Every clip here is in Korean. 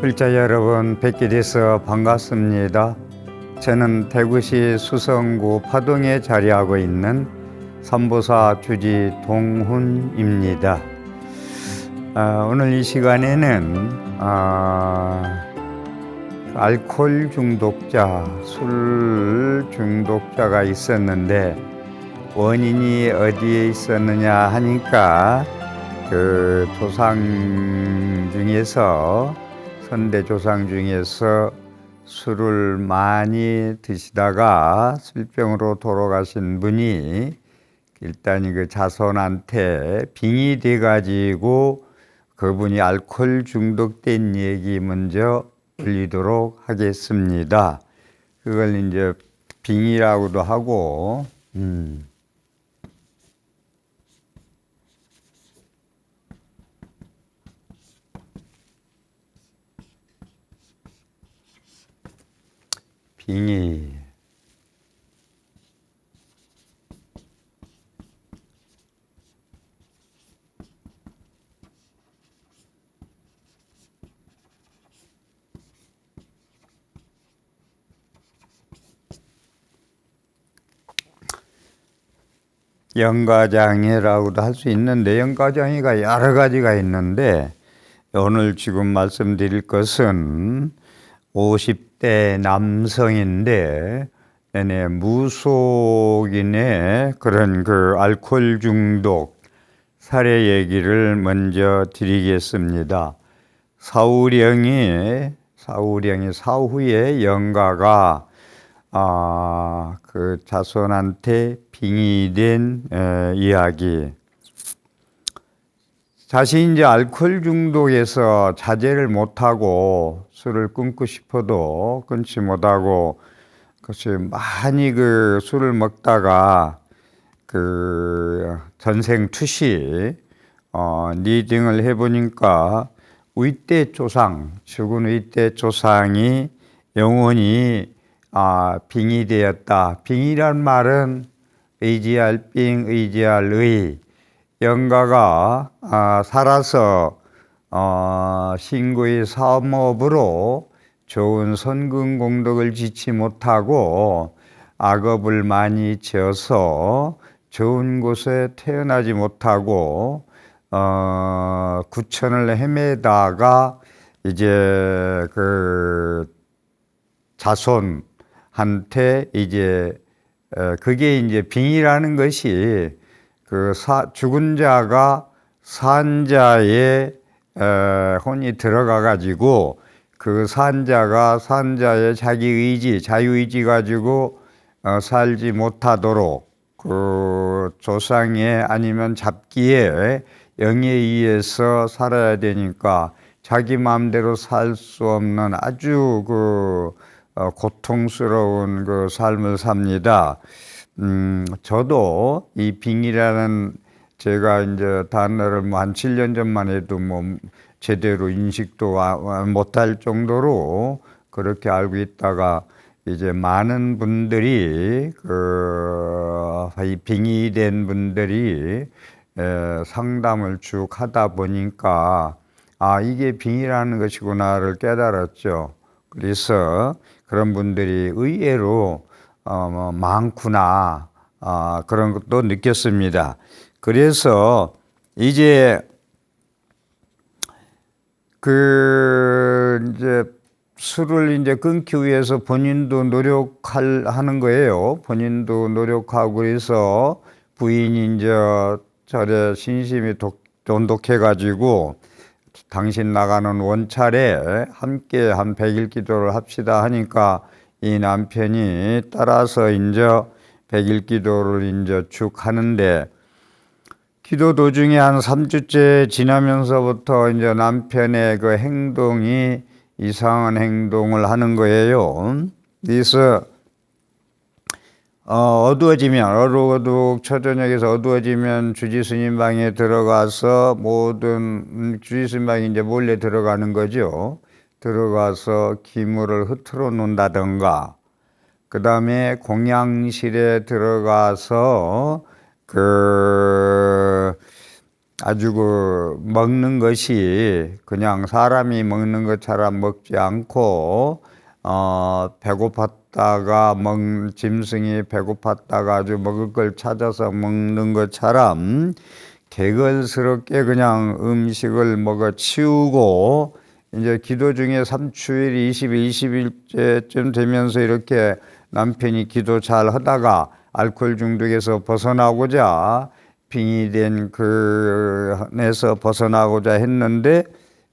불자 여러분 뵙게 돼서 반갑습니다. 저는 대구시 수성구 파동에 자리하고 있는 삼보사 주지 동훈입니다. 오늘 이 시간에는 알코올 중독자, 술 중독자가 있었는데 원인이 어디에 있었느냐 하니까 그 조상 중에서 선대 조상 중에서 술을 많이 드시다가 술병으로 돌아가신 분이 일단 그 자손한테 빙의 돼 가지고 그분이 알코올 중독된 얘기 먼저 들리도록 하겠습니다. 그걸 이제 빙의라고도 하고 빙의. 영가장애라고도 할 수 있는데 영가장애가 여러 가지가 있는데 오늘 지금 말씀드릴 것은 50대 남성인데 무속인의 그런 그 알코올 중독 사례 얘기를 먼저 드리겠습니다. 사후에 영가가 그 자손한테 빙의된 이야기. 자신이 이제 알코올 중독에서 자제를 못하고 술을 끊고 싶어도 끊지 못하고 그것이 많이 그 술을 먹다가 그 전생투시 리딩을 해보니까 윗대 조상, 죽은 윗대 조상이 영혼이 빙의되었다. 빙의란 말은 의지할 빙, 의지할 의. 영가가 살아서 신구의 사업으로 좋은 선근공덕을 짓지 못하고 악업을 많이 지어서 좋은 곳에 태어나지 못하고 구천을 헤매다가 이제 그 자손한테 이제 그게 이제 빙의라는 것이 그 죽은 자가 산 자의 혼이 들어가 가지고 그 산 자가 산 자의 자기 의지, 자유의지 가지고 살지 못하도록 그 조상의 아니면 잡기에 영에 의해서 살아야 되니까 자기 마음대로 살 수 없는 아주 그 고통스러운 그 삶을 삽니다. 저도 이 빙의라는 제가 이제 단어를 한 7년 전만 해도 제대로 인식도 못할 정도로 그렇게 알고 있다가 이제 많은 분들이 이 빙의된 분들이 상담을 쭉 하다 보니까 이게 빙의라는 것이구나를 깨달았죠. 그래서 그런 분들이 의외로 많구나 그런 것도 느꼈습니다. 그래서 이제 이제 술을 이제 끊기 위해서 본인도 노력하는 거예요. 본인도 노력하고 그래서 부인이 이제 절에 신심이 돈독해가지고 당신 나가는 원찰에 함께 한 100일 기도를 합시다 하니까 이 남편이 따라서 이제 100일 기도를 이제 쭉 하는데 기도 도중에 한 3주째 지나면서부터 이제 남편의 그 행동이 이상한 행동을 하는 거예요. 그래서 어두워지면 초저녁에서 어두워지면 주지스님 방에 들어가서 모든 주지스님 방에 이제 몰래 들어가는 거죠. 들어가서 기물을 흐트러 놓는다든가 그 다음에 공양실에 들어가서 아주 먹는 것이 그냥 사람이 먹는 것처럼 먹지 않고 배고팠다가 짐승이 배고팠다가 아주 먹을 걸 찾아서 먹는 것처럼 개걸스럽게 그냥 음식을 먹어 치우고 이제 기도 중에 3주일 20일 20일째쯤 되면서 이렇게 남편이 기도 잘 하다가 알코올 중독에서 벗어나고자 빙의된 그 안에서 벗어나고자 했는데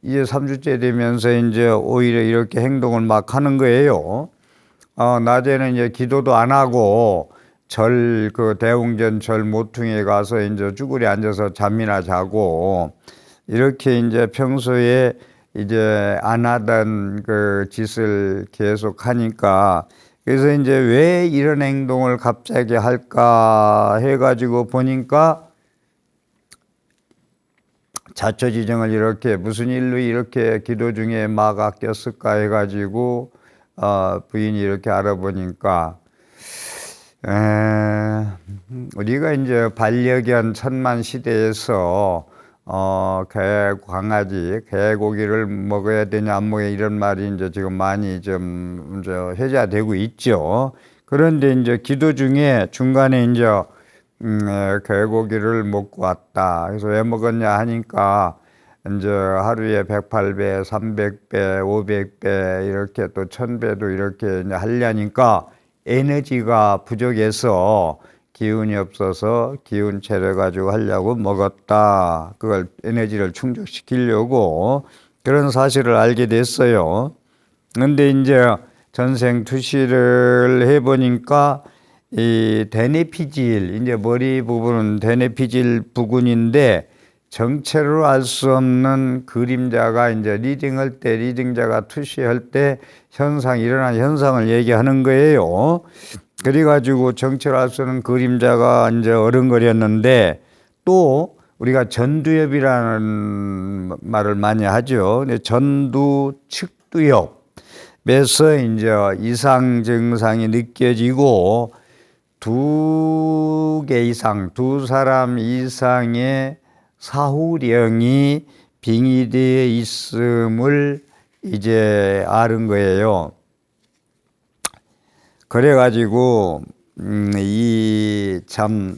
이제 3주째 되면서 이제 오히려 이렇게 행동을 막 하는 거예요. 낮에는 이제 기도도 안 하고 대웅전 절 모퉁이에 가서 이제 쭈그리 앉아서 잠이나 자고 이렇게 이제 평소에 이제 안 하던 그 짓을 계속 하니까 그래서 이제 왜 이런 행동을 갑자기 할까 해가지고 보니까 자초지정을 이렇게 무슨 일로 이렇게 기도 중에 막 아꼈을까 해가지고 부인이 이렇게 알아보니까 우리가 이제 반려견 천만 시대에서 개고기를 먹어야 되냐 안 먹어야 이런 말이 이제 지금 많이 좀 회자되고 있죠. 그런데 이제 기도 중에 중간에 이제 개고기를 먹고 왔다. 그래서 왜 먹었냐 하니까 이제 하루에 108배, 300배, 500배 이렇게 또 1000배도 이렇게 이제 하려니까 에너지가 부족해서 기운이 없어서 기운 차려 가지고 하려고 먹었다. 그걸 에너지를 충족시키려고 그런 사실을 알게 됐어요. 그런데 이제 전생 투시를 해보니까 이 대뇌피질, 이제 머리 부분은 대뇌피질 부근인데 정체로 알 수 없는 그림자가 이제 리딩할 때 리딩자가 투시할 때 일어난 현상을 얘기하는 거예요. 그래가지고 정체로 알 수 없는 그림자가 이제 어른거렸는데 또 우리가 전두엽이라는 말을 많이 하죠. 전두 측두엽에서 이제 이상 증상이 느껴지고 두 사람 이상의 사후령이 빙의되어 있음을 이제 아는 거예요. 그래가지고 이 참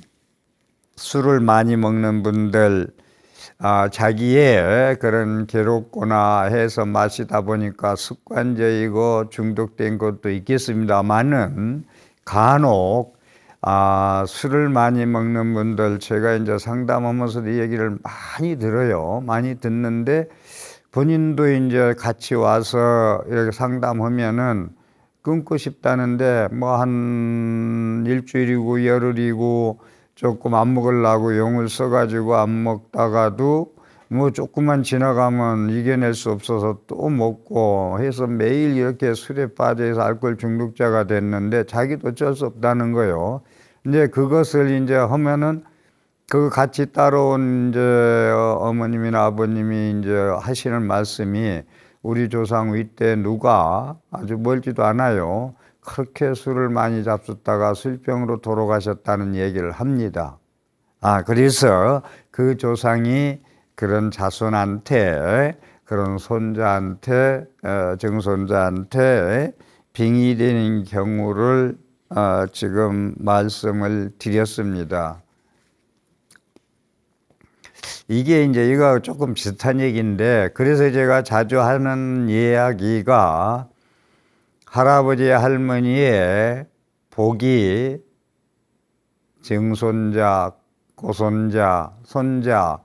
술을 많이 먹는 분들 자기의 그런 괴롭거나 해서 마시다 보니까 습관적이고 중독된 것도 있겠습니다만은 간혹 술을 많이 먹는 분들 제가 이제 상담하면서도 이 얘기를 많이 들어요. 많이 듣는데 본인도 이제 같이 와서 이렇게 상담하면은 끊고 싶다는데 뭐 한 일주일이고 열흘이고 조금 안 먹으려고 용을 써가지고 안 먹다가도 뭐 조금만 지나가면 이겨낼 수 없어서 또 먹고 해서 매일 이렇게 술에 빠져서 알코올 중독자가 됐는데 자기도 어쩔 수 없다는 거예요. 이제 그것을 이제 하면은 그 같이 따라온 이제 어머님이나 아버님이 이제 하시는 말씀이 우리 조상 윗대 누가 아주 멀지도 않아요. 그렇게 술을 많이 잡수다가 술병으로 돌아가셨다는 얘기를 합니다. 그래서 그 조상이 그런 자손한테 그런 손자한테 증손자한테 빙의되는 경우를 지금 말씀을 드렸습니다. 이게 이제 이거 조금 비슷한 얘기인데 그래서 제가 자주 하는 이야기가 할아버지 할머니의 복이 증손자, 고손자, 손자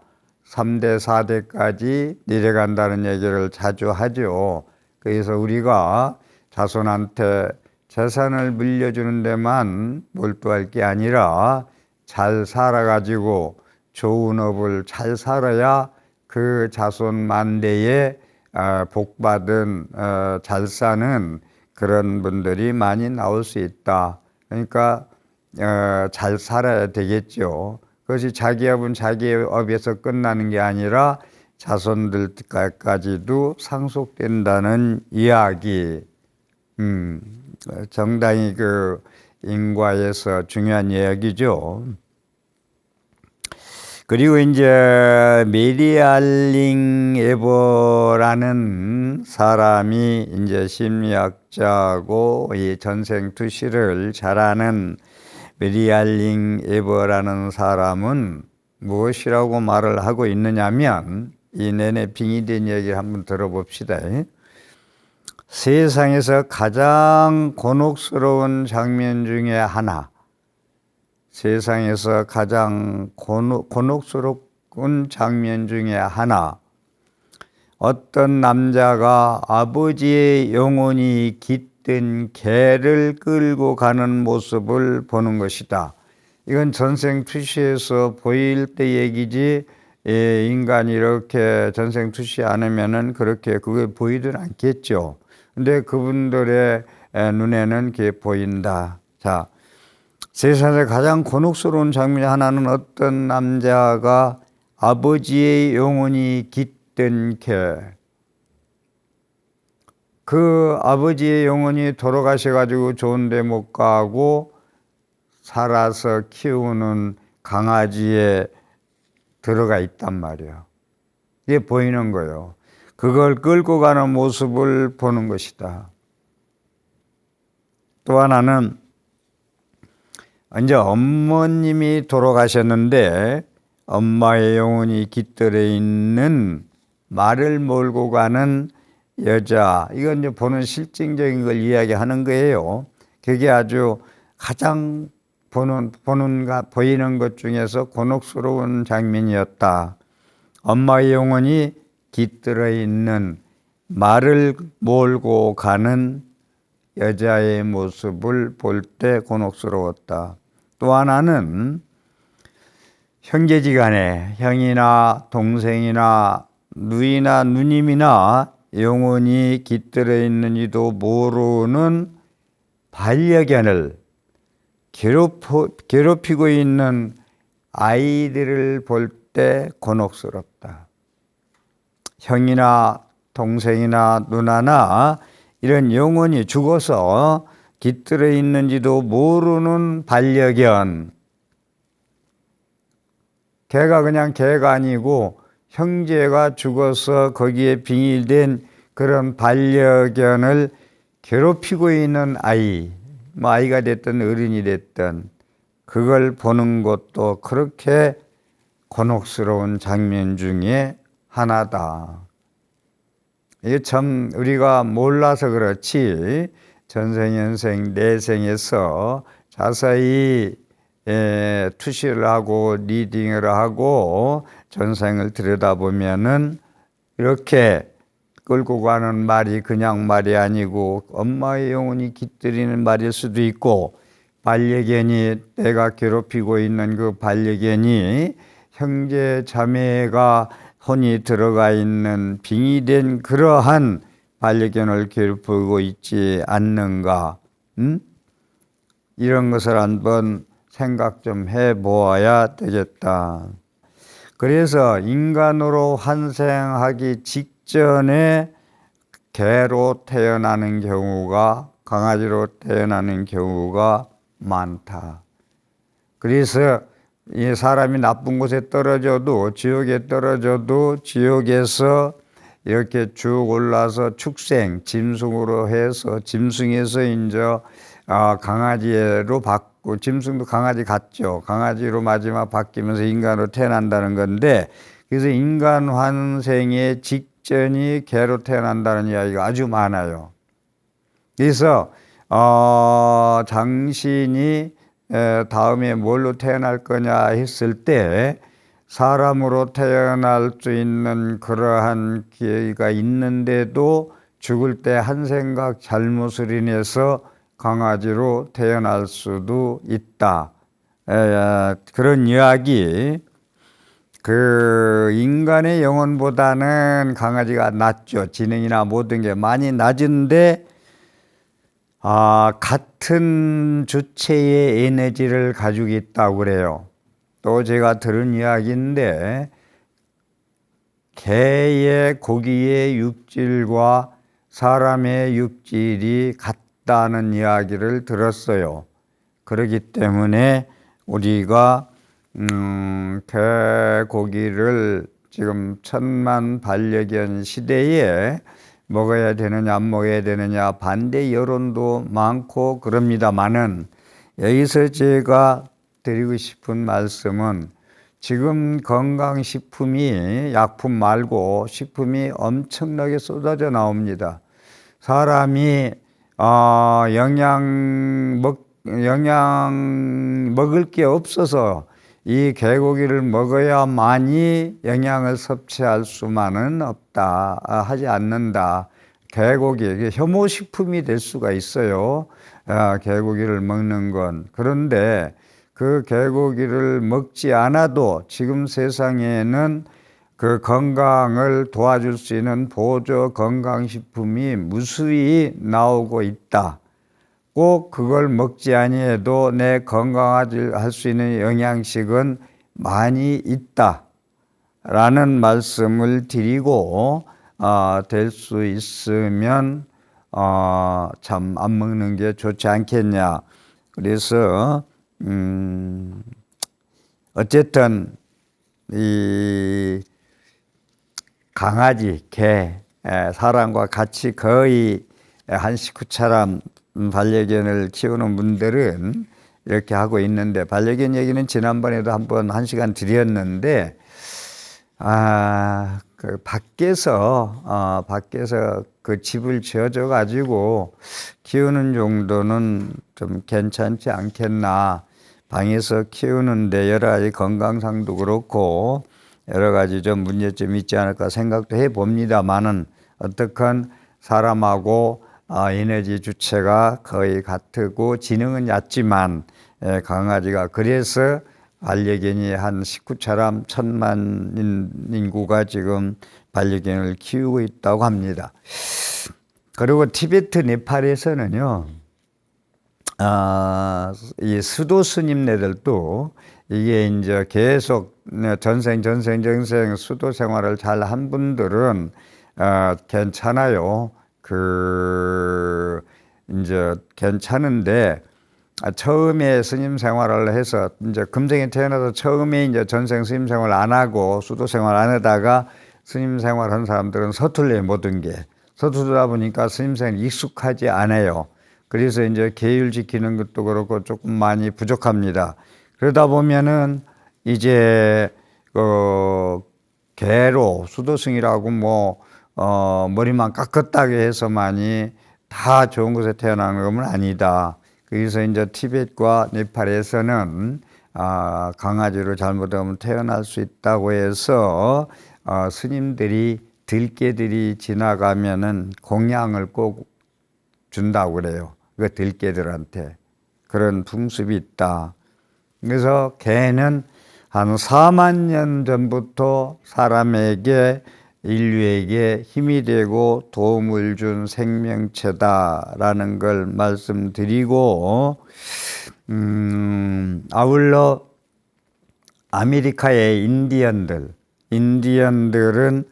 3대, 4대까지 내려간다는 얘기를 자주 하죠. 그래서 우리가 자손한테 재산을 물려주는 데만 몰두할 게 아니라 잘 살아가지고 좋은 업을 잘 살아야 그 자손 만대에 복받은 잘 사는 그런 분들이 많이 나올 수 있다. 그러니까 잘 살아야 되겠죠. 그것이 자기 업은 자기 업에서 끝나는 게 아니라 자손들까지도 상속된다는 이야기. 정당히 그 인과에서 중요한 이야기죠. 그리고 이제 메리 알링 에버라는 사람이 이제 심리학자고 이 전생 투시를 잘 아는 메리 알링 에버라는 사람은 무엇이라고 말을 하고 있느냐면, 이 내내 빙의된 얘기를 한번 들어봅시다. 세상에서 가장 곤혹스러운 장면 중에 하나, 세상에서 가장 곤혹스러운 장면 중에 하나, 어떤 남자가 아버지의 영혼이 깃든 개를 끌고 가는 모습을 보는 것이다. 이건 전생 투시에서 보일 때 얘기지, 인간이 이렇게 전생 투시 않으면은 그렇게 그게 보이든 않겠죠. 근데 그분들의 눈에는 그게 보인다. 자, 세상에서 가장 곤혹스러운 장면 하나는 어떤 남자가 아버지의 영혼이 깃든 개, 그 아버지의 영혼이 돌아가셔가지고 좋은 데 못 가고 살아서 키우는 강아지에 들어가 있단 말이에요. 이게 보이는 거예요. 그걸 끌고 가는 모습을 보는 것이다. 또 하나는 이제 어머님이 돌아가셨는데 엄마의 영혼이 깃들어 있는 말을 몰고 가는 여자, 이건 이제 보는 실증적인 걸 이야기하는 거예요. 그게 아주 가장 보이는 것 중에서 곤혹스러운 장면이었다. 엄마의 영혼이 깃들어 있는 말을 몰고 가는 여자의 모습을 볼 때 곤혹스러웠다. 또 하나는 형제지간에 형이나 동생이나 누이나 누님이나 영혼이 깃들어 있는지도 모르는 반려견을 괴롭히고 있는 아이들을 볼 때 곤혹스럽다. 형이나 동생이나 누나나 이런 영혼이 죽어서 깃들어 있는지도 모르는 반려견, 걔가 그냥 걔가 아니고 형제가 죽어서 거기에 빙의된 그런 반려견을 괴롭히고 있는 아이, 뭐 아이가 됐든 어른이 됐든 그걸 보는 것도 그렇게 곤혹스러운 장면 중에 하나다. 이게 참 우리가 몰라서 그렇지 전생연생 내생에서 자세히 투시를 하고 리딩을 하고 전생을 들여다보면은 이렇게 끌고 가는 말이 그냥 말이 아니고 엄마의 영혼이 깃들이는 말일 수도 있고, 반려견이 내가 괴롭히고 있는 그 반려견이 형제 자매가 혼이 들어가 있는 빙의된 그러한 반려견을 괴롭히고 있지 않는가, 이런 것을 한번 생각 좀 해보아야 되겠다. 그래서 인간으로 환생하기 직전에 개로 태어나는 경우가, 강아지로 태어나는 경우가 많다. 그래서 이 사람이 나쁜 곳에 떨어져도, 지옥에 떨어져도 지옥에서 이렇게 쭉 올라서 축생, 짐승으로 해서 짐승에서 이제 강아지로 바꾸고, 짐승도 강아지 같죠. 강아지로 마지막 바뀌면서 인간으로 태어난다는 건데, 그래서 인간 환생의 직전이 개로 태어난다는 이야기가 아주 많아요. 그래서 당신이 다음에 뭘로 태어날 거냐 했을 때 사람으로 태어날 수 있는 그러한 기회가 있는데도 죽을 때 한 생각 잘못을 인해서 강아지로 태어날 수도 있다. 그런 이야기, 그 인간의 영혼보다는 강아지가 낫죠. 지능이나 모든 게 많이 낮은데 같은 주체의 에너지를 가지고 있다고 그래요. 또 제가 들은 이야기인데 개의 고기의 육질과 사람의 육질이 같다는 이야기를 들었어요. 그렇기 때문에 우리가 개고기를 지금 천만 반려견 시대에 먹어야 되느냐 안 먹어야 되느냐 반대 여론도 많고 그럽니다만은, 여기서 제가 드리고 싶은 말씀은, 지금 건강식품이 약품 말고 식품이 엄청나게 쏟아져 나옵니다. 사람이 영양 먹을 게 없어서 이 개고기를 먹어야만이 영양을 섭취할 수만은 없다, 하지 않는다. 개고기, 이게 혐오식품이 될 수가 있어요. 개고기를 먹는 건. 그런데 그 개고기를 먹지 않아도 지금 세상에는 그 건강을 도와줄 수 있는 보조 건강식품이 무수히 나오고 있다. 꼭 그걸 먹지 아니해도 내 건강하게 할 수 있는 영양식은 많이 있다 라는 말씀을 드리고, 될 수 있으면 참 안 먹는 게 좋지 않겠냐. 그래서 어쨌든 이 강아지, 개, 사람과 같이 거의 한 식구처럼 반려견을 키우는 분들은 이렇게 하고 있는데, 반려견 얘기는 지난번에도 한번 1시간 드렸는데, 그 밖에서 그 집을 지어줘 가지고 키우는 정도는 좀 괜찮지 않겠나. 방에서 키우는데 여러 가지 건강상도 그렇고 여러 가지 좀 문제점이 있지 않을까 생각도 해 봅니다만은, 어떻건 사람하고 에너지 주체가 거의 같고 지능은 얕지만, 강아지가 그래서 반려견이 한 식구처럼 1,000만 인구가 지금 반려견을 키우고 있다고 합니다. 그리고 티베트 네팔에서는요, 이 수도 스님네들도 이게 이제 계속 전생 수도 생활을 잘 한 분들은 괜찮아요. 이제 괜찮은데, 처음에 스님 생활을 해서 이제 금생에 태어나서 처음에 이제 전생 스님 생활 안 하고 수도 생활 안 하다가 스님 생활한 사람들은 서툴러요. 모든 게 서툴다 보니까 스님 생활 익숙하지 않아요. 그래서 이제 계율 지키는 것도 그렇고 조금 많이 부족합니다. 그러다 보면은 이제 개로 수도승이라고 머리만 깎았다고 해서만이 다 좋은 곳에 태어나는 건 아니다. 그래서 이제 티벳과 네팔에서는 강아지로 잘못하면 태어날 수 있다고 해서 스님들이 들개들이 지나가면은 공양을 꼭 준다고 그래요. 그 들개들한테 그런 풍습이 있다. 그래서 개는 한 4만 년 전부터 사람에게, 인류에게 힘이 되고 도움을 준 생명체다라는 걸 말씀드리고, 아울러 아메리카의 인디언들은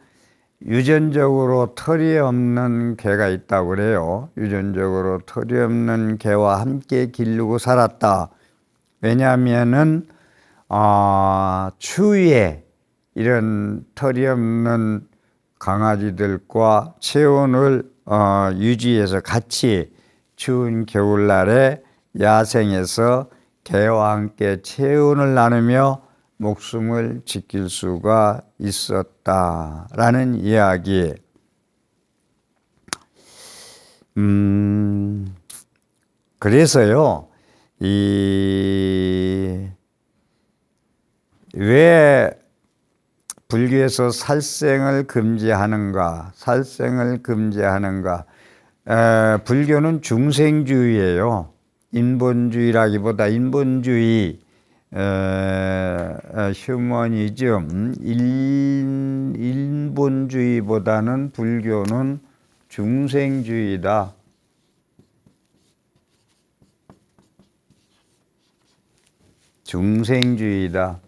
유전적으로 털이 없는 개가 있다고 그래요. 유전적으로 털이 없는 개와 함께 기르고 살았다. 왜냐하면은 추위에 이런 털이 없는 강아지들과 체온을 유지해서 같이 추운 겨울날에 야생에서 개와 함께 체온을 나누며 목숨을 지킬 수가 있었다라는 이야기. 그래서요, 왜 불교에서 살생을 금지하는가? 불교는 중생주의예요. 인본주의라기보다 인본주의, 휴머니즘, 인본주의보다는 불교는 중생주의다. 중생주의다.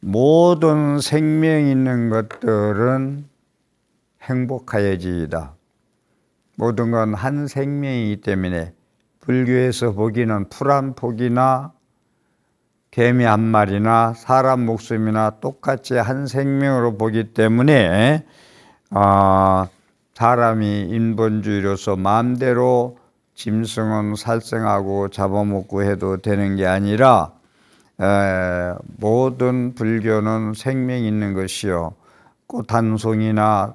모든 생명 있는 것들은 행복하여지이다. 모든 건 한 생명이기 때문에 불교에서 보기는 풀 한 폭이나 개미 한 마리나 사람 목숨이나 똑같이 한 생명으로 보기 때문에 사람이 인본주의로서 마음대로 짐승은 살생하고 잡아먹고 해도 되는 게 아니라 모든 불교는 생명이 있는 것이요, 꽃 한 송이나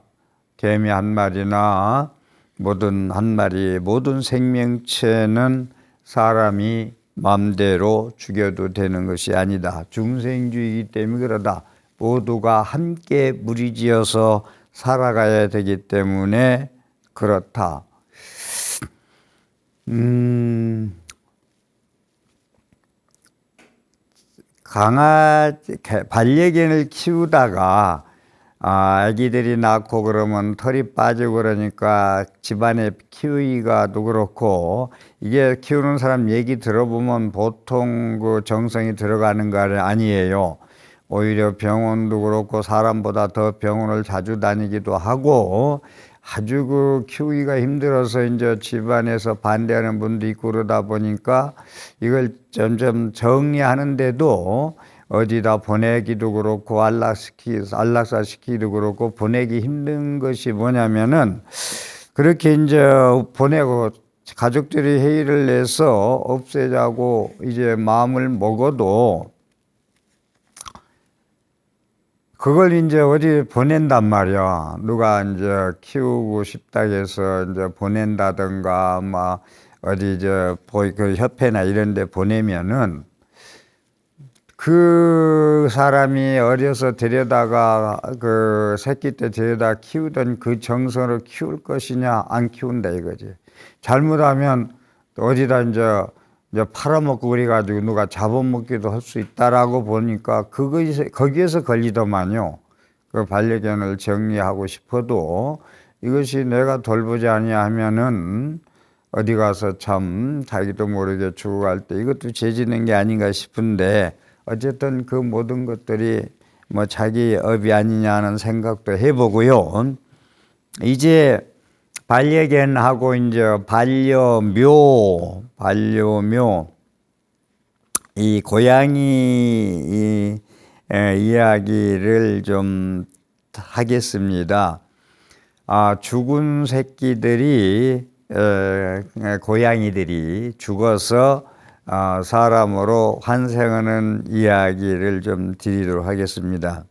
개미 한 마리나 모든 한 마리 모든 생명체는 사람이 마음대로 죽여도 되는 것이 아니다. 중생주의이기 때문에 그러다. 모두가 함께 무리지어서 살아가야 되기 때문에 그렇다. 반려견을 키우다가 아기들이 낳고 그러면 털이 빠지고 그러니까 집안에 키우기가도 그렇고, 이게 키우는 사람 얘기 들어보면 보통 그 정성이 들어가는 거 아니에요. 오히려 병원도 그렇고 사람보다 더 병원을 자주 다니기도 하고, 아주 그 키우기가 힘들어서 이제 집안에서 반대하는 분도 있고 그러다 보니까 이걸 점점 정리하는데도 어디다 보내기도 그렇고 안락사시키기도 그렇고 보내기 힘든 것이 뭐냐면은, 그렇게 이제 보내고 가족들이 회의를 내서 없애자고 이제 마음을 먹어도 그걸 이제 어디 보낸단 말이야. 누가 이제 키우고 싶다 해서 이제 보낸다든가 어디 그 협회나 이런 데 보내면은 그 사람이 어려서 데려다가 그 새끼 때 데려다 키우던 그 정성으로 키울 것이냐, 안 키운다 이거지. 잘못하면 어디다 이제 팔아먹고 그래가지고 누가 잡아먹기도 할 수 있다라고 보니까 거기에서 걸리더만요. 그 반려견을 정리하고 싶어도 이것이 내가 돌보지 아니하면은 어디 가서 참 자기도 모르게 죽어갈 때 이것도 죄지는 게 아닌가 싶은데, 어쨌든 그 모든 것들이 자기 업이 아니냐는 생각도 해보고요. 이제 반려견하고 이제 반려묘 이 고양이 이야기를 좀 하겠습니다. 죽은 새끼들이 고양이들이 죽어서 사람으로 환생하는 이야기를 좀 드리도록 하겠습니다.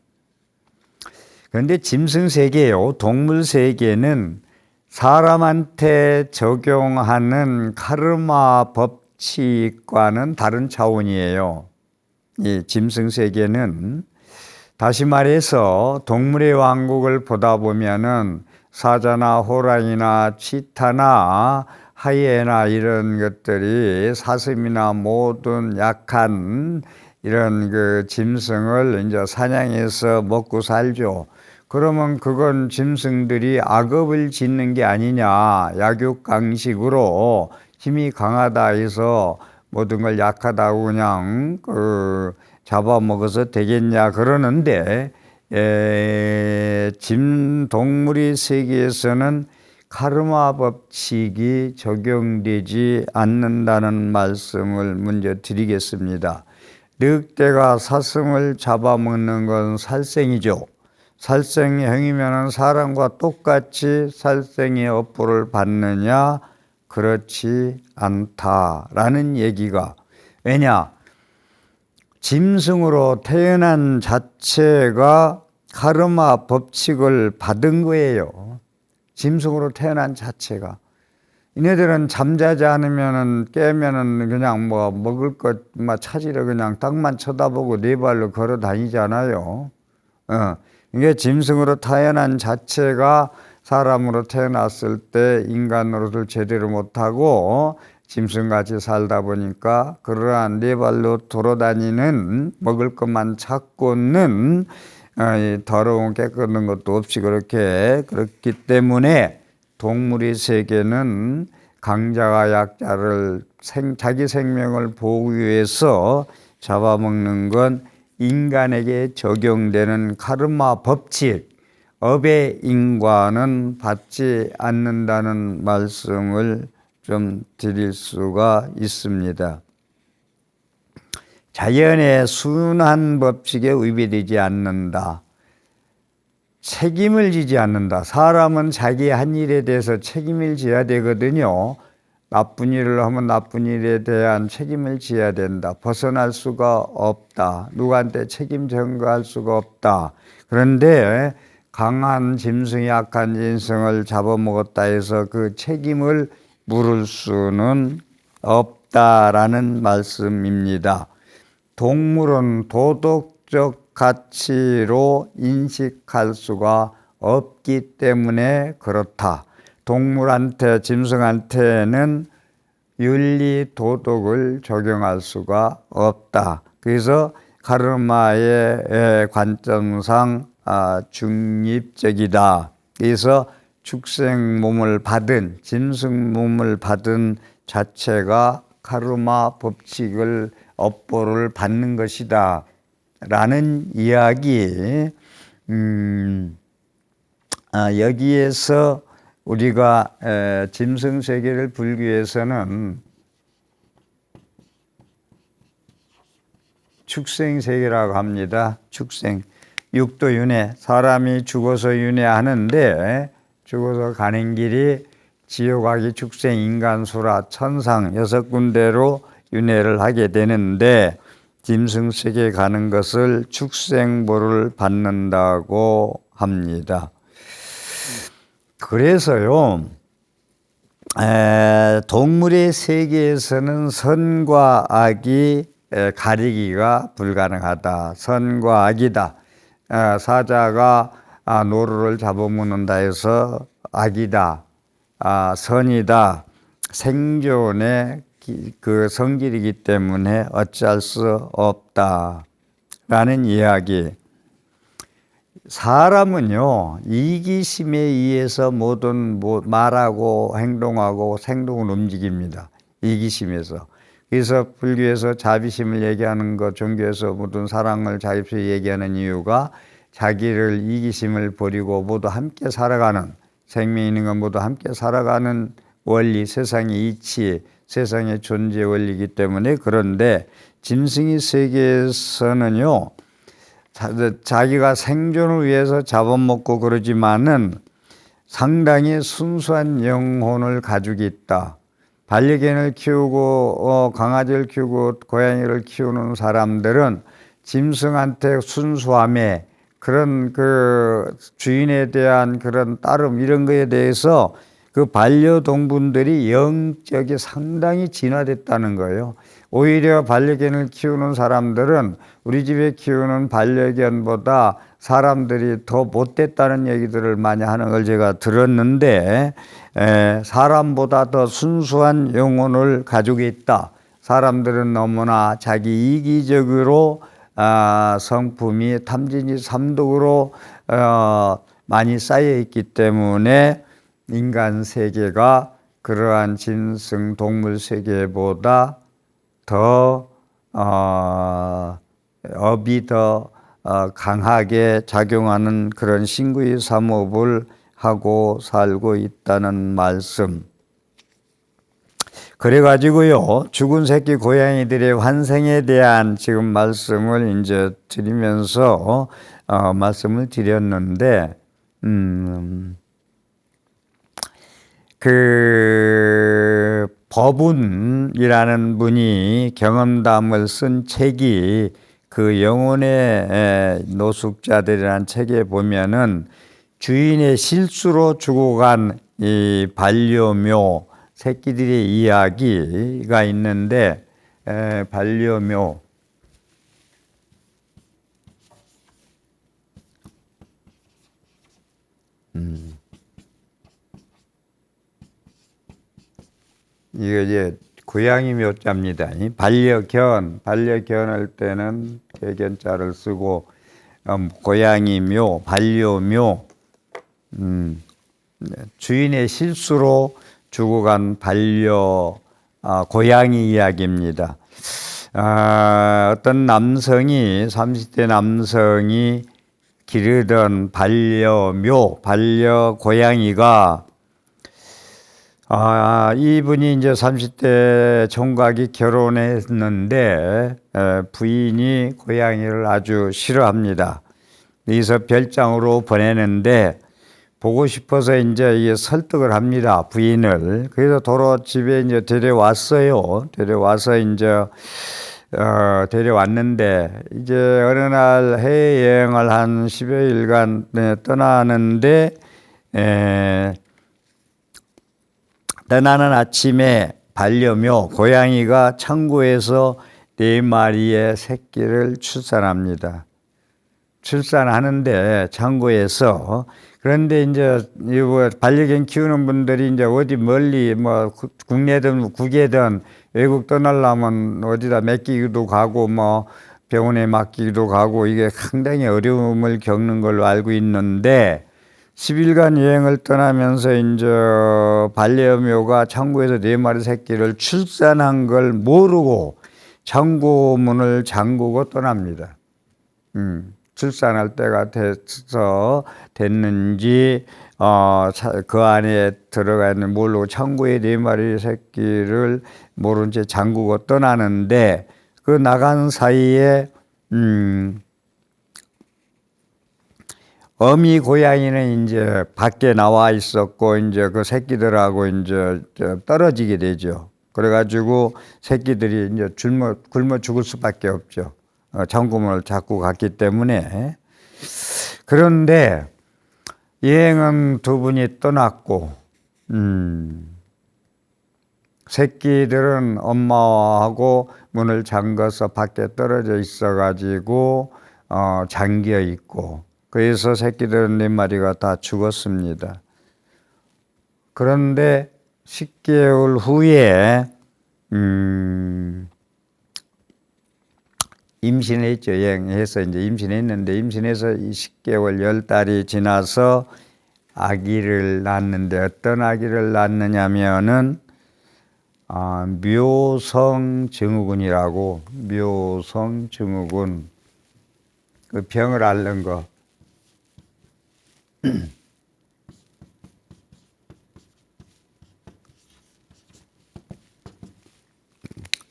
그런데 짐승 세계요, 동물 세계는 사람한테 적용하는 카르마 법칙과는 다른 차원이에요. 이 짐승 세계는, 다시 말해서 동물의 왕국을 보다 보면은 사자나 호랑이나 치타나 하이에나 이런 것들이 사슴이나 모든 약한 이런 그 짐승을 이제 사냥해서 먹고 살죠. 그러면 그건 짐승들이 악업을 짓는 게 아니냐, 약육강식으로 힘이 강하다 해서 모든 걸 약하다고 그냥 잡아먹어서 되겠냐 그러는데, 동물의 세계에서는 카르마 법칙이 적용되지 않는다는 말씀을 먼저 드리겠습니다. 늑대가 사슴을 잡아먹는 건 살생이죠. 살생형이면 사람과 똑같이 살생의 업보를 받느냐? 그렇지 않다라는 얘기가. 왜냐? 짐승으로 태어난 자체가 카르마 법칙을 받은 거예요. 짐승으로 태어난 자체가. 이네들은 잠자지 않으면은 깨면은 그냥 먹을 것 찾으러 그냥 땅만 쳐다보고 네 발로 걸어 다니잖아요. 이게 짐승으로 태어난 자체가 사람으로 태어났을 때 인간으로도 제대로 못하고 짐승같이 살다 보니까 그러한 네 발로 돌아다니는, 먹을 것만 찾고는 더러운 깨끗한 것도 없이 그렇기 때문에 동물의 세계는 강자가 약자를 자기 생명을 보호하기 위해서 잡아먹는 건 인간에게 적용되는 카르마 법칙, 업의 인과는 받지 않는다는 말씀을 좀 드릴 수가 있습니다. 자연의 순한 법칙에 위배되지 않는다. 책임을 지지 않는다. 사람은 자기 한 일에 대해서 책임을 져야 되거든요. 나쁜 일을 하면 나쁜 일에 대한 책임을 져야 된다. 벗어날 수가 없다. 누구한테 책임 전가할 수가 없다. 그런데 강한 짐승이 약한 짐승을 잡아먹었다 해서 그 책임을 물을 수는 없다라는 말씀입니다. 동물은 도덕적 가치로 인식할 수가 없기 때문에 그렇다. 동물한테, 짐승한테는 윤리, 도덕을 적용할 수가 없다. 그래서 카르마의 관점상 중립적이다. 그래서 축생 몸을 받은, 짐승 몸을 받은 자체가 카르마 법칙을 업보를 받는 것이다 라는 이야기. 여기에서 우리가 짐승 세계를 불교에서는 축생 세계라고 합니다. 축생. 육도 윤회, 사람이 죽어서 윤회하는데 죽어서 가는 길이 지옥아기, 축생, 인간, 수라, 천상 6군데로 윤회를 하게 되는데 짐승 세계에 가는 것을 축생보를 받는다고 합니다. 그래서요, 동물의 세계에서는 선과 악이 가리기가 불가능하다. 선과 악이다. 사자가 노루를 잡아먹는다 해서 악이다. 선이다. 생존의 그 성질이기 때문에 어찌할 수 없다라는 이야기. 사람은요, 이기심에 의해서 모든 말하고 행동하고 생동을 움직입니다. 이기심에서. 그래서 불교에서 자비심을 얘기하는 것, 종교에서 모든 사랑을 자비심을 얘기하는 이유가 자기를 이기심을 버리고 모두 함께 살아가는, 생명 있는 건 모두 함께 살아가는 원리, 세상의 이치, 세상의 존재 원리이기 때문에. 그런데 짐승의 세계에서는요, 자기가 생존을 위해서 잡아먹고 그러지만은 상당히 순수한 영혼을 가지고 있다. 반려견을 키우고 강아지를 키우고 고양이를 키우는 사람들은 짐승한테 순수함에 그런 그 주인에 대한 그런 따름 이런 거에 대해서 그 반려동물들이 영적이 상당히 진화됐다는 거예요. 오히려 반려견을 키우는 사람들은 우리 집에 키우는 반려견보다 사람들이 더 못됐다는 얘기들을 많이 하는 걸 제가 들었는데, 사람보다 더 순수한 영혼을 가지고 있다. 사람들은 너무나 자기 이기적으로 성품이 탐진이 삼독으로 많이 쌓여 있기 때문에 인간 세계가 그러한 짐승 동물 세계보다 더 업이 더 강하게 작용하는 그런 신구의 삼업을 하고 살고 있다는 말씀. 그래가지고요, 죽은 새끼 고양이들의 환생에 대한 지금 말씀을 이제 드리면서 말씀을 드렸는데, 그 법운이라는 분이 경험담을 쓴 책이 그 영혼의 노숙자들이라는 책에 보면은 주인의 실수로 죽어간 이 반려묘 새끼들의 이야기가 있는데, 반려묘 이거 이제 고양이 묘자입니다. 반려견 할 때는 개견자를 쓰고 고양이 묘, 반려묘, 주인의 실수로 죽어간 고양이 이야기입니다. 어떤 남성이 30대 남성이 기르던 반려 고양이가 이분이 이제 30대 총각이 결혼했는데 부인이 고양이를 아주 싫어합니다. 그래서 별장으로 보내는데 보고 싶어서 이제 이게 설득을 합니다. 부인을. 그래서 도로 집에 이제 데려왔어요. 데려와서 이제 데려왔는데 이제 어느 날 해외여행을 한 10여일간 떠나는데 떠나는 아침에 반려묘 고양이가 창고에서 4마리의 새끼를 출산합니다. 출산하는데 창고에서. 그런데 이제 이거 반려견 키우는 분들이 이제 어디 멀리 뭐 국내든 국외든 외국 떠나려면 어디다 맡기기도 가고 뭐 병원에 맡기기도 가고 이게 상당히 어려움을 겪는 걸로 알고 있는데 10일간 여행을 떠나면서 이제 반려묘가 창고에서 4마리 새끼를 출산한 걸 모르고 창고 문을 잠그고 떠납니다. 출산할 때가 됐는지 그 안에 들어가 있는 모르고 창고에 4마리 새끼를 모른 채 잠그고 떠나는데 그 나간 사이에 어미 고양이는 이제 밖에 나와 있었고 이제 그 새끼들하고 이제 떨어지게 되죠. 그래가지고 새끼들이 이제 굶어 죽을 수밖에 없죠. 창고문을 잡고 갔기 때문에. 그런데 여행은 두 분이 떠났고 새끼들은 엄마하고 문을 잠가서 밖에 떨어져 있어가지고 잠겨 있고 그래서 새끼들은 4마리가 다 죽었습니다. 그런데 10개월 후에 임신했죠. 여행해서 이제 임신했는데 임신해서 10개월 10달이 지나서 아기를 낳는데 어떤 아기를 낳느냐면은 묘성증후군이라고 묘성증후군 그 병을 앓는 거.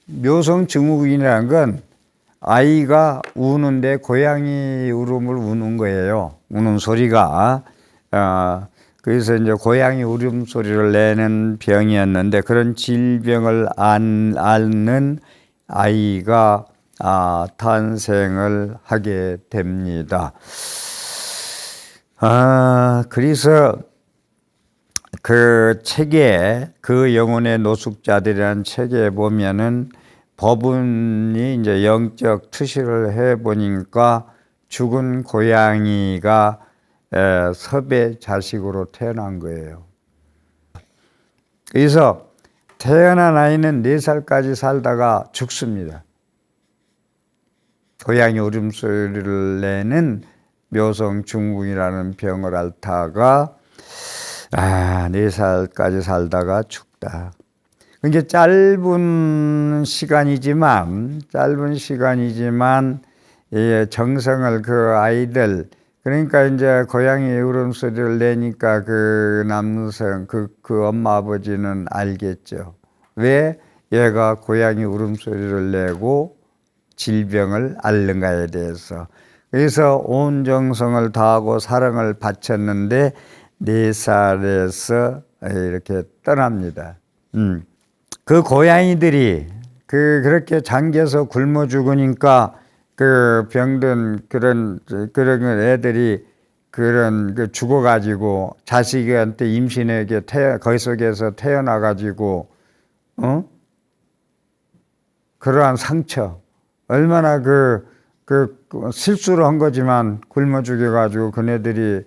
묘성증후군이라는 건 아이가 우는데 고양이 울음을 우는 거예요. 우는 소리가. 그래서 이제 고양이 울음소리를 내는 병이었는데 그런 질병을 앓는 아이가 탄생을 하게 됩니다. 그래서 그 책에 그 영혼의 노숙자들이라는 책에 보면은 법원이 이제 영적 투시를 해 보니까 죽은 고양이가 섭의 자식으로 태어난 거예요. 그래서 태어난 아이는 4살까지 살다가 죽습니다. 고양이 울음소리를 내는 묘성증후군이라는 병을 앓다가 4살까지 살다가 죽다. 그게 짧은 시간이지만 정성을 그 아이들 그러니까 이제 고양이 울음소리를 내니까 그 남성 그 엄마 아버지는 알겠죠. 왜 얘가 고양이 울음소리를 내고 질병을 앓는가에 대해서. 그래서 온 정성을 다하고 사랑을 바쳤는데 4살에서 이렇게 떠납니다. 그 고양이들이 그렇게 잠겨서 굶어 죽으니까 그 병든 그런 애들이 죽어가지고 자식한테 임신에게 거기 속에서 태어나가지고 그러한 상처 얼마나 실수를 한 거지만 굶어 죽여가지고 그네들이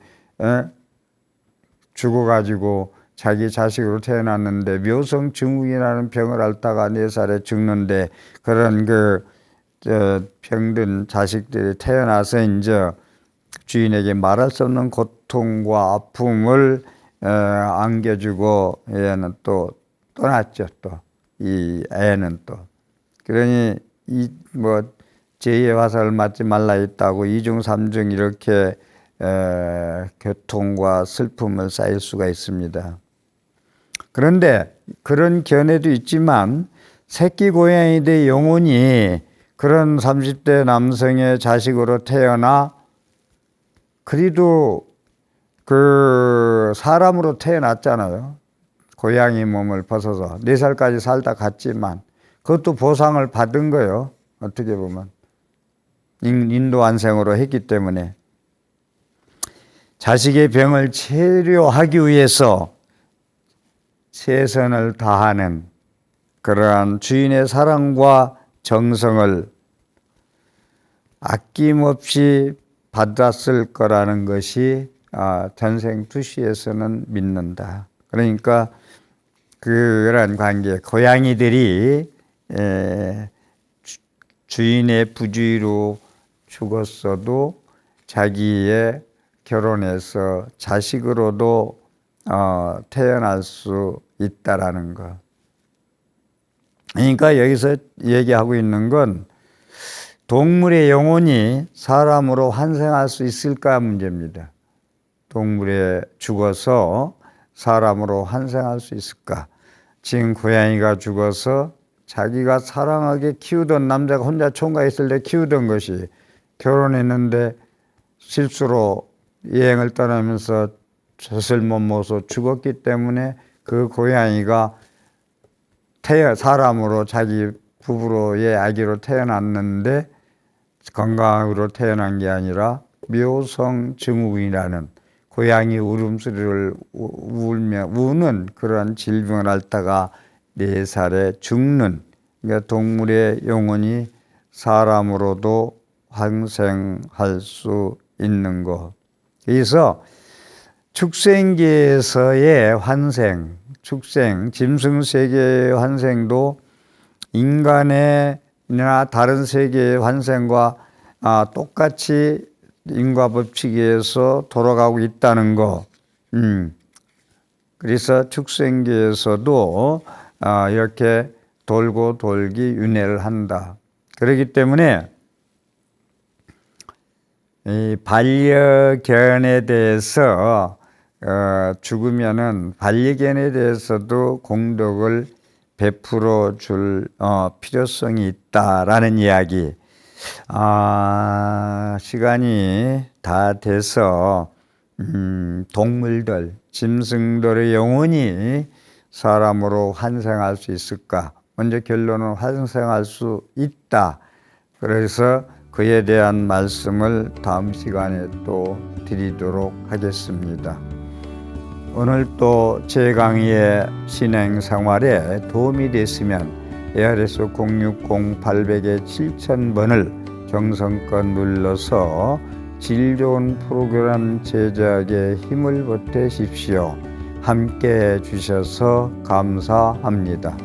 죽어가지고 자기 자식으로 태어났는데 묘성증후군이라는 병을 앓다가 4살에 죽는데 그런 병든 자식들이 태어나서 이제 주인에게 말할 수 없는 고통과 아픔을 안겨주고 얘는 또 떠났죠. 또 이 애는 또 그러니 죄의 화살을 맞지 말라 했다고 2중 3중 이렇게 고통과 슬픔을 쌓일 수가 있습니다. 그런데 그런 견해도 있지만 새끼 고양이들의 영혼이 그런 30대 남성의 자식으로 태어나 그래도 그 사람으로 태어났잖아요. 고양이 몸을 벗어서 4살까지 살다 갔지만 그것도 보상을 받은 거예요. 어떻게 보면 인도환생으로 했기 때문에 자식의 병을 치료하기 위해서 최선을 다하는 그러한 주인의 사랑과 정성을 아낌없이 받았을 거라는 것이 전생투시에서는 믿는다. 그러니까 그런 관계, 고양이들이 주인의 부주의로 죽었어도 자기의 결혼해서 자식으로도 태어날 수 있다라는 것. 그러니까 여기서 얘기하고 있는 건 동물의 영혼이 사람으로 환생할 수 있을까 문제입니다. 동물에 죽어서 사람으로 환생할 수 있을까? 지금 고양이가 죽어서 자기가 사랑하게 키우던 남자가 혼자 총각 있을 때 키우던 것이 결혼했는데 실수로 여행을 떠나면서 젖을 못 먹어서 죽었기 때문에 그 고양이가 사람으로 자기 부부로의 아기로 태어났는데 건강으로 태어난 게 아니라 묘성증후군이라는 고양이 울음소리를 우는 그런 질병을 앓다가 4살에 죽는, 그러니까 동물의 영혼이 사람으로도 환생할 수 있는 것. 그래서 축생계에서의 환생, 짐승세계의 환생도 인간의나 다른 세계의 환생과 똑같이 인과법칙에서 돌아가고 있다는 거. 그래서 축생계에서도 이렇게 돌고 돌기 윤회를 한다. 그렇기 때문에 이 반려견에 대해서 죽으면은 반려견에 대해서도 공덕을 베풀어 줄 필요성이 있다라는 이야기. 시간이 다 돼서 동물들, 짐승들의 영혼이 사람으로 환생할 수 있을까? 먼저 결론은 환생할 수 있다. 그래서 그에 대한 말씀을 다음 시간에 또 드리도록 하겠습니다. 오늘 또 제 강의의 진행 생활에 도움이 됐으면 ARS 060-800-7000번을 정성껏 눌러서 질 좋은 프로그램 제작에 힘을 보태십시오. 함께 해주셔서 감사합니다.